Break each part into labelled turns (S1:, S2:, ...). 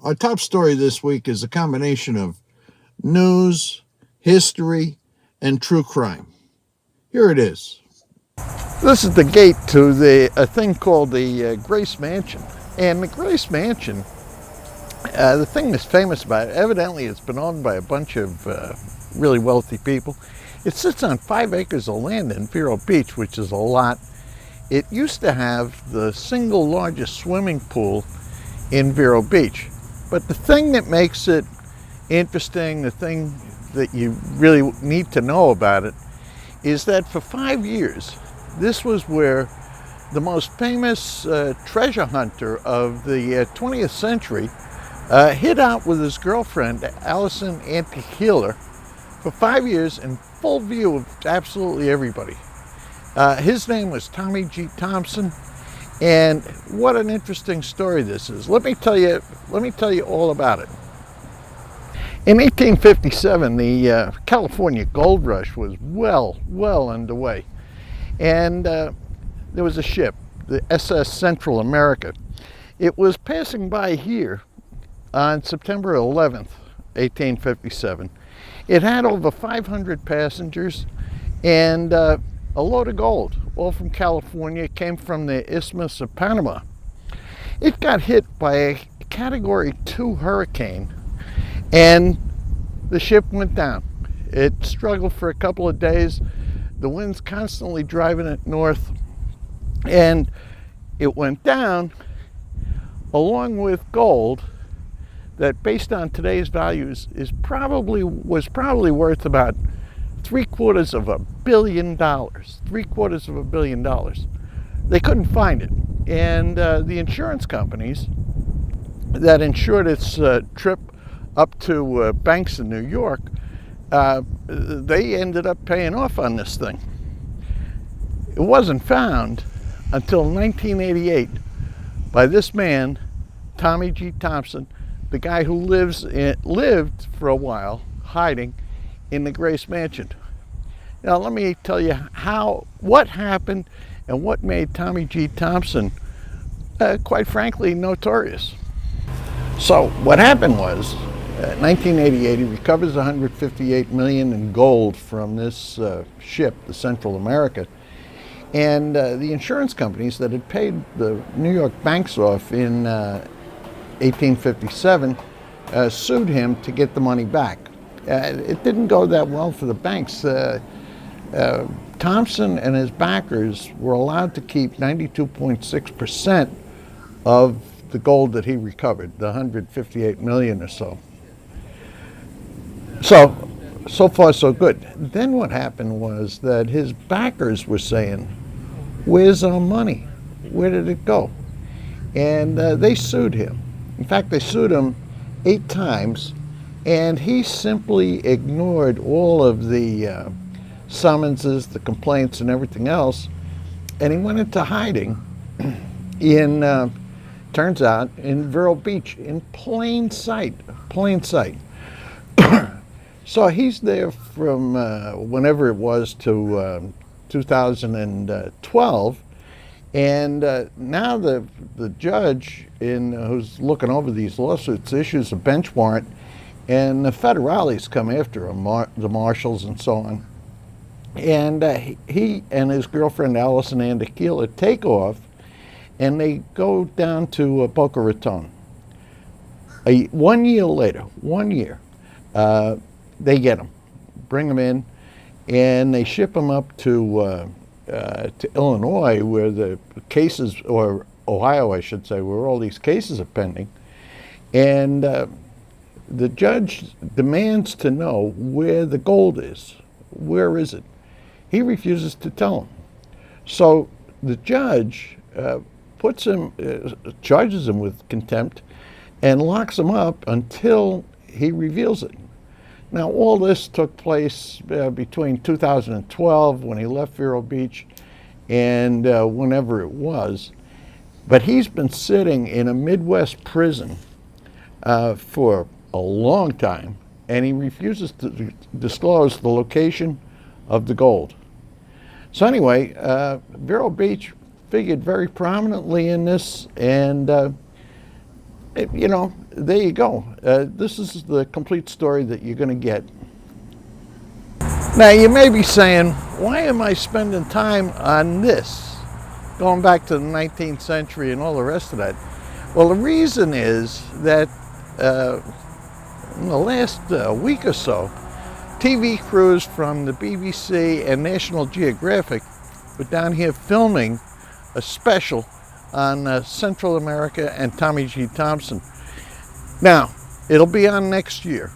S1: Our top story this week is a combination of news, history, and true crime. Here it is.
S2: This is the gate to a thing called the Grace Mansion. And the Grace Mansion, the thing that's famous about it, evidently it's been owned by a bunch of really wealthy people. It sits on 5 acres of land in Vero Beach, which is a lot. It used to have the single largest swimming pool in Vero Beach. But the thing that makes it interesting, the thing that you really need to know about it, is that for 5 years, this was where the most famous treasure hunter of the 20th century hid out with his girlfriend, Allison Antiqueeler, for 5 years in full view of absolutely everybody. His name was Tommy G. Thompson, and what an interesting story this is. Let me tell you all about it. In 1857, the California gold rush was well underway. And there was a ship, the SS Central America. It was passing by here on September 11th, 1857. It had over 500 passengers and a load of gold, all from California. It came from the Isthmus of Panama. It got hit by a Category 2 hurricane, and the ship went down. It struggled for a couple of days. The wind's constantly driving it north, and it went down along with gold that, based on today's values, was probably worth about $750 million. $750 million. They couldn't find it, and the insurance companies that insured its trip up to banks in New York, they ended up paying off on this thing. It wasn't found until 1988 by this man, Tommy G. Thompson, the guy who lived for a while hiding in the Grace Mansion. Now let me tell you what happened and what made Tommy G. Thompson, quite frankly, notorious. So what happened was, 1988, he recovers $158 million in gold from this ship, the Central America, and the insurance companies that had paid the New York banks off in 1857 sued him to get the money back. It didn't go that well for the banks. Thompson and his backers were allowed to keep 92.6% of the gold that he recovered, the $158 million or so. So far so good. Then what happened was that his backers were saying, "Where's our money? Where did it go?" And they sued him. In fact, they sued him 8 times, and he simply ignored all of the summonses, the complaints, and everything else, and he went into hiding in, turns out, in Vero Beach, in plain sight. So he's there from whenever it was to 2012, and now the judge who's looking over these lawsuits issues a bench warrant, and the federales come after him, the marshals and so on. And he and his girlfriend Allison Antiqueeler take off, and they go down to Boca Raton. 1 year later, they get him, bring him in, and they ship him up to Illinois, where the cases, or Ohio, I should say, where all these cases are pending. And the judge demands to know where the gold is. Where is it? He refuses to tell him. So the judge charges him with contempt and locks him up until he reveals it. Now, all this took place between 2012, when he left Vero Beach, and whenever it was. But he's been sitting in a Midwest prison for a long time, and he refuses to disclose the location of the gold. So anyway, Vero Beach figured very prominently in this, and You know, there you go. This is the complete story that you're going to get. Now, you may be saying, why am I spending time on this? Going back to the 19th century and all the rest of that. Well, the reason is that in the last week or so, TV crews from the BBC and National Geographic were down here filming a special on Central America and Tommy G. Thompson. Now, it'll be on next year.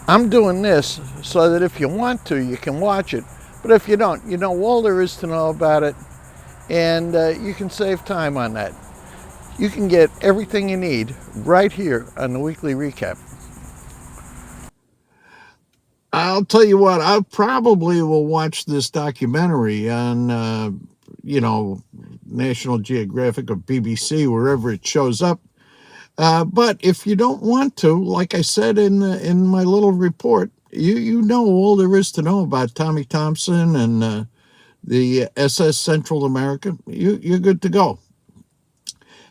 S2: I'm doing this so that if you want to, you can watch it. But if you don't, you know all there is to know about it, and you can save time on that. You can get everything you need right here on the Weekly Recap.
S1: I'll tell you what, I probably will watch this documentary on, National Geographic or BBC, wherever it shows up. But if you don't want to, like I said in my little report, you know all there is to know about Tommy Thompson and the SS Central America. You're good to go.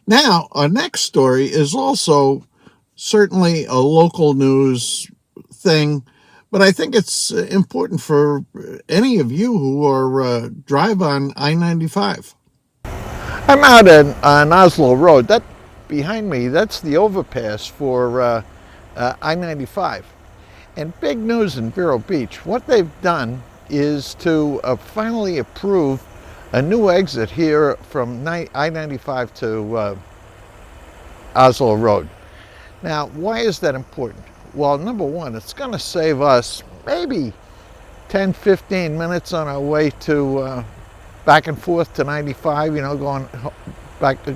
S1: Now, our next story is also certainly a local news thing, but I think it's important for any of you who are drive on I-95.
S2: I'm out on Oslo Road. That behind me, that's the overpass for I-95. And big news in Vero Beach. What they've done is to finally approve a new exit here from I-95 to Oslo Road. Now, why is that important? Well, number one, it's going to save us maybe 10, 15 minutes on our way to back and forth to 95,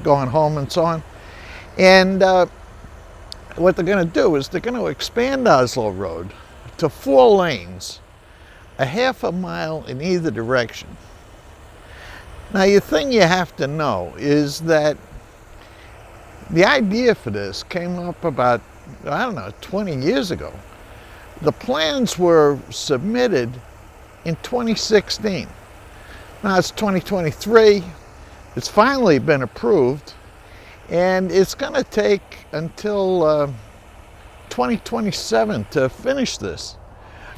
S2: going home and so on. And what they're going to do is they're going to expand Oslo Road to 4 lanes, a half a mile in either direction. Now, the thing you have to know is that the idea for this came up about, 20 years ago. The plans were submitted in 2016. Now it's 2023. It's finally been approved, and it's going to take until 2027 to finish this.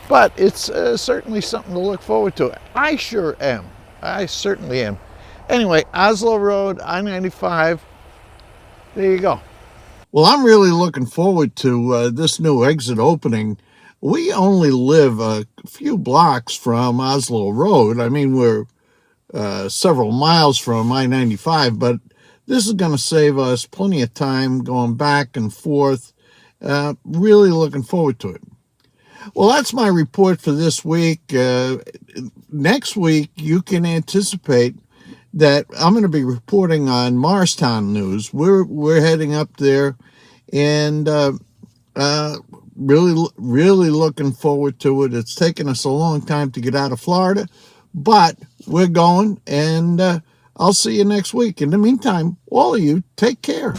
S2: But it's certainly something to look forward to. I sure am. I certainly am. Anyway, Oslo Road, I-95, there you go.
S1: Well, I'm really looking forward to this new exit opening. We only live a few blocks from Oslo Road. I mean, we're several miles from I-95, but this is going to save us plenty of time going back and forth. Really looking forward to it. Well, that's my report for this week. Next week, you can anticipate that I'm going to be reporting on Morristown news. We're heading up there, and really looking forward to it. It's taken us a long time to get out of Florida, but we're going, and I'll see you next week. In the meantime, all of you, take care.